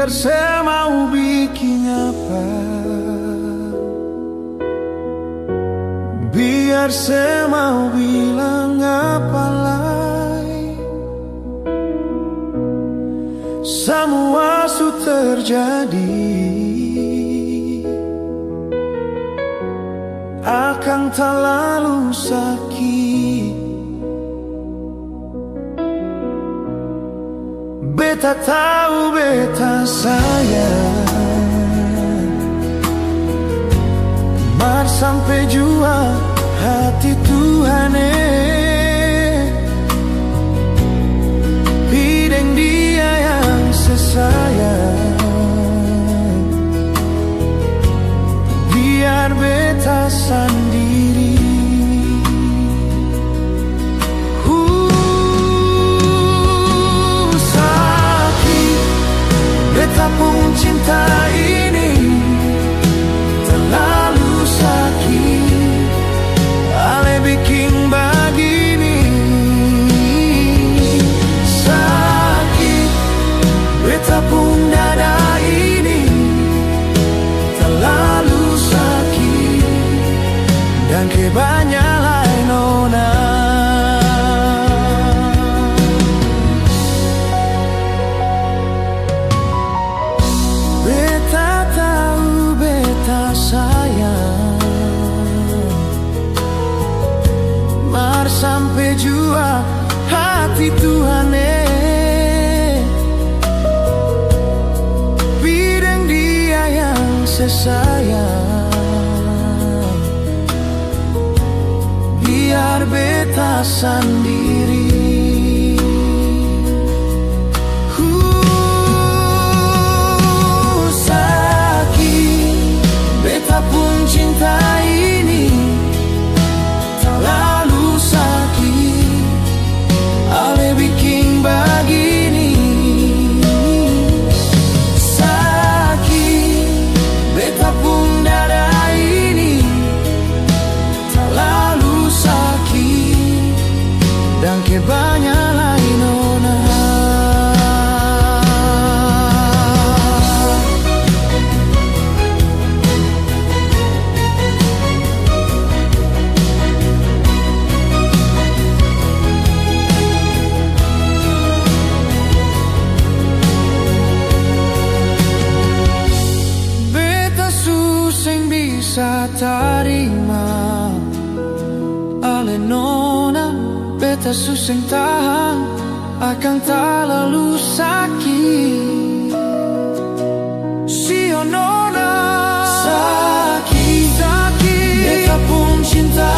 biar saya mau bikin apa, biar saya mau bilang apa lagi. Semua sudah terjadi, akan terlalu sakit. Beta tahu, beta sayang, mar sampai jua hati Tuhan pideng dia yang sesayang, biar beta sendiri. Beta pun cinta ini terlalu sakit, ale bikin begini. Sakit, beta pun dada ini terlalu sakit, dan kebanyakan lain nona. Mar sampai jua hati Tuhan bidang dia yang sesayang, biar beta sendiri. Sakit, beta pun cinta ini terlalu sakit, ale bikin begini. Sakit, beta pun dada ini terlalu sakit, dan kebanyakan lain nona. Bisa tarima ale nona, beta suseng tahan, akan terlalu sakit. Si nona sakit, sakit, beta pun cinta